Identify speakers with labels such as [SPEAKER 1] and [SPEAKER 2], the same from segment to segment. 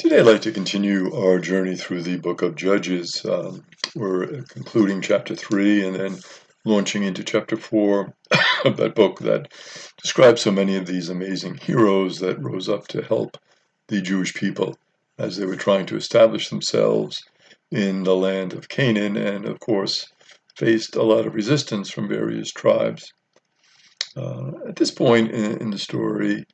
[SPEAKER 1] Today I'd like to continue our journey through the book of Judges. We're concluding chapter 3 and then launching into chapter 4 of that book that describes so many of these amazing heroes that rose up to help the Jewish people as they were trying to establish themselves in the land of Canaan, and of course faced a lot of resistance from various tribes. At this point in the story,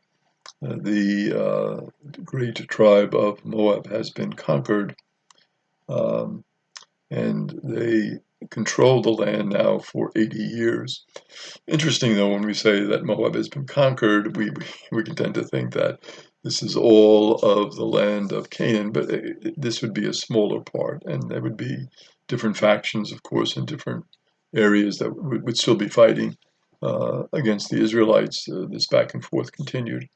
[SPEAKER 1] the great tribe of Moab has been conquered, um, and they control the land now for 80 years. Interesting, though, when we say that Moab has been conquered, we can tend to think that this is all of the land of Canaan, but this would be a smaller part, and there would be different factions, of course, in different areas that would still be fighting against the Israelites. This back and forth continued.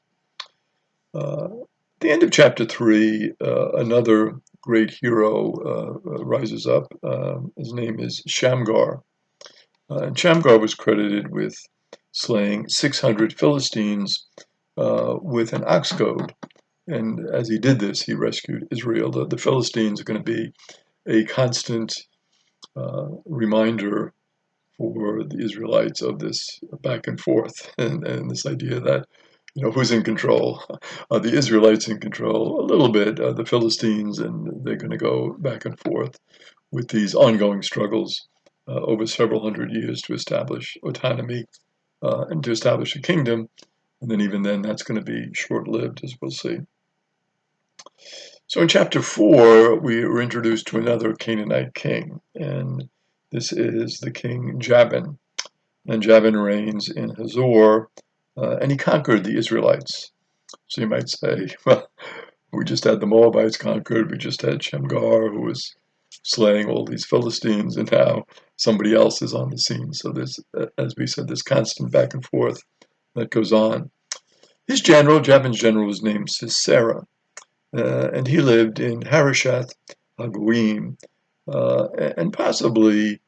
[SPEAKER 1] At the end of chapter 3, another great hero rises up. His name is Shamgar. And Shamgar was credited with slaying 600 Philistines with an ox goad. And as he did this, he rescued Israel. The Philistines are going to be a constant reminder for the Israelites of this back and forth and this idea that who's in control? Are the Israelites in control? A little bit, the Philistines, and they're going to go back and forth with these ongoing struggles over several hundred years to establish autonomy and to establish a kingdom. And then even then, that's going to be short-lived, as we'll see. So in chapter 4, we were introduced to another Canaanite king, and this is the king Jabin. And Jabin reigns in Hazor, and he conquered the Israelites. So you might say, well, we just had the Moabites conquered, we just had Shamgar who was slaying all these Philistines, and now somebody else is on the scene. So there's, as we said, this constant back and forth that goes on. His general, Jabin's general, was named Sisera, and he lived in Harosheth Hagoyim, and possibly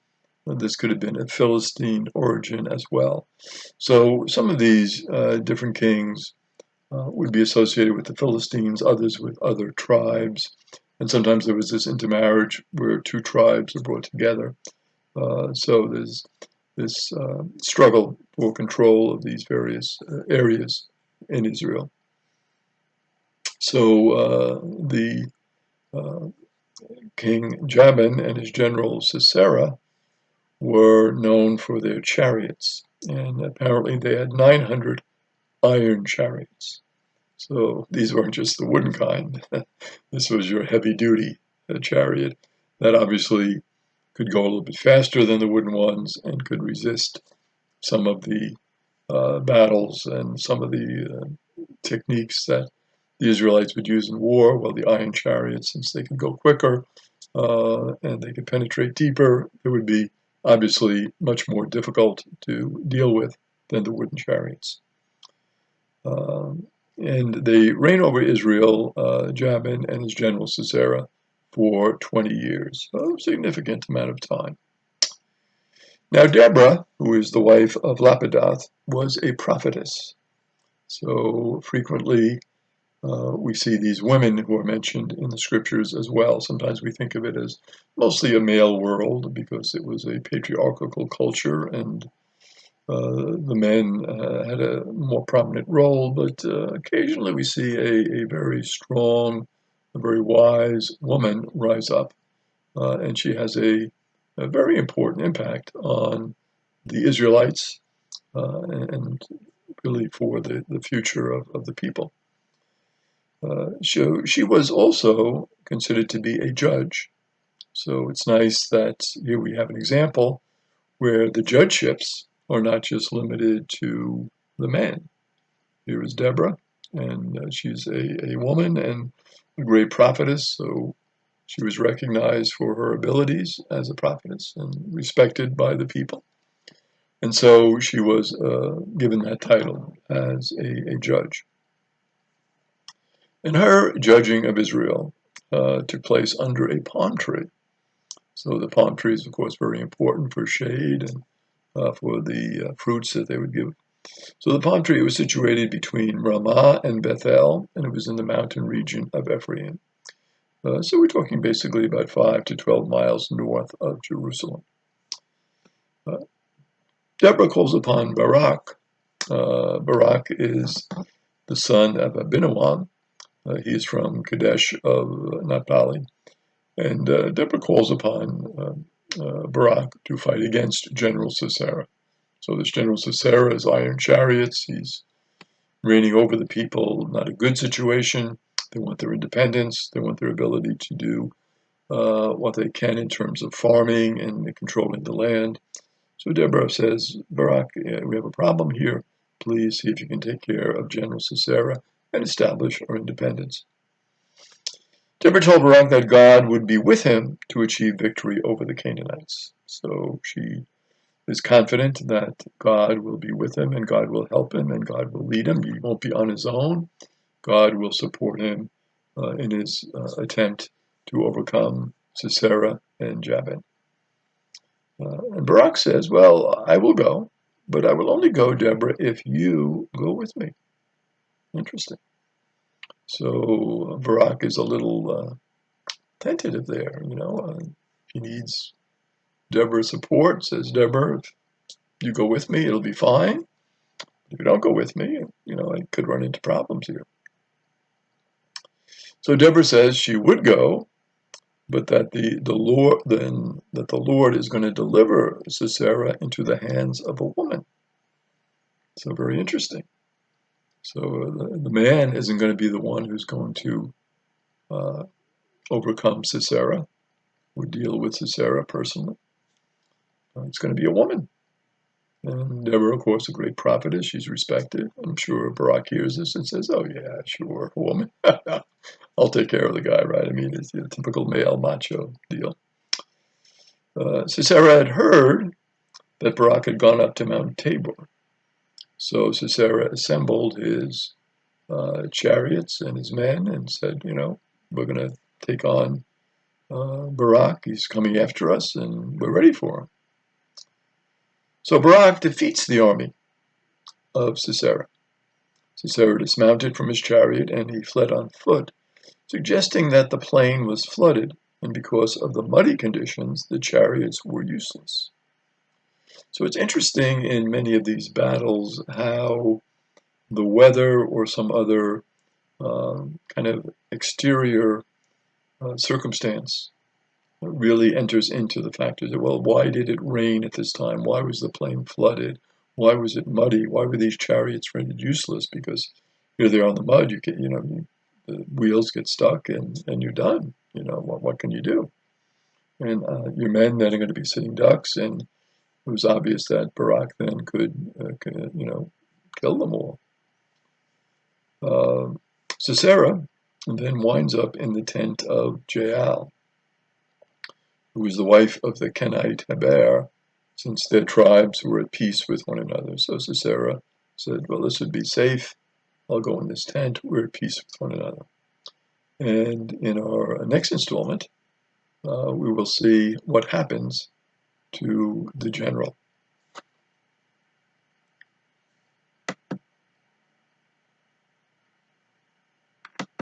[SPEAKER 1] this could have been a Philistine origin as well. So some of these different kings would be associated with the Philistines, others with other tribes. And sometimes there was this intermarriage where two tribes are brought together. So there's this struggle for control of these various areas in Israel. So the King Jabin and his general Sisera were known for their chariots, and apparently they had 900 iron chariots. So these weren't just the wooden kind. This was your heavy-duty chariot that obviously could go a little bit faster than the wooden ones and could resist some of the battles and some of the techniques that the Israelites would use in war. Well, the iron chariots, since they could go quicker and they could penetrate deeper, it would be obviously much more difficult to deal with than the wooden chariots. And they reign over Israel, Jabin and his general Sisera, for 20 years, a significant amount of time. Now Deborah, who is the wife of Lapidoth, was a prophetess. So frequently we see these women who are mentioned in the scriptures as well. Sometimes we think of it as mostly a male world because it was a patriarchal culture and the men had a more prominent role, but occasionally we see a very strong, a very wise woman rise up, and she has a very important impact on the Israelites and really for the future of the people. So she was also considered to be a judge. So it's nice that here we have an example where the judgeships are not just limited to the men. Here is Deborah, and she's a woman and a great prophetess, so she was recognized for her abilities as a prophetess and respected by the people. And so she was given that title as a judge. And her judging of Israel took place under a palm tree. So the palm tree is, of course, very important for shade and for the fruits that they would give. So the palm tree was situated between Ramah and Bethel, and it was in the mountain region of Ephraim. So we're talking basically about 5 to 12 miles north of Jerusalem. Uh, Deborah calls upon Barak. Barak is the son of Abinoam. He is from Kadesh of Naphtali. And Deborah calls upon Barak to fight against General Sisera. So this General Sisera is iron chariots. He's reigning over the people. Not a good situation. They want their independence. They want their ability to do what they can in terms of farming and controlling the land. So Deborah says, Barak, we have a problem here. Please see if you can take care of General Sisera and establish our independence. Deborah told Barak that God would be with him to achieve victory over the Canaanites. So she is confident that God will be with him and God will help him and God will lead him. He won't be on his own. God will support him in his attempt to overcome Sisera and Jabin. And Barak says, well, I will go, but I will only go, Deborah, if you go with me. Interesting. So Barak is a little tentative there, he needs Deborah's support. Says, Deborah, if you go with me, it'll be fine. If you don't go with me, I could run into problems here. So Deborah says she would go, but that the Lord is going to deliver Sisera into the hands of a woman. So very interesting. So the man isn't going to be the one who's going to overcome Sisera or deal with Sisera personally. It's going to be a woman. And Deborah, of course, a great prophetess. She's respected. I'm sure Barak hears this and says, oh, yeah, sure, a woman. I'll take care of the guy, right? I mean, it's the typical male macho deal. Sisera had heard that Barak had gone up to Mount Tabor. So Sisera assembled his chariots and his men and said, we're going to take on Barak. He's coming after us and we're ready for him. So Barak defeats the army of Sisera. Sisera dismounted from his chariot and he fled on foot, suggesting that the plain was flooded, and because of the muddy conditions, the chariots were useless. So it's interesting in many of these battles how the weather or some other kind of exterior circumstance really enters into the factors. Well, why did it rain at this time? Why was the plain flooded? Why was it muddy? Why were these chariots rendered useless? Because here they are on the mud. The wheels get stuck and you're done. What can you do? And your men then are going to be sitting ducks, and it was obvious that Barak then could kill them all. Sisera then winds up in the tent of Jael, who was the wife of the Kenite Heber, since their tribes were at peace with one another. So Sisera said, well, this would be safe. I'll go in this tent. We're at peace with one another. And in our next installment, we will see what happens to the general.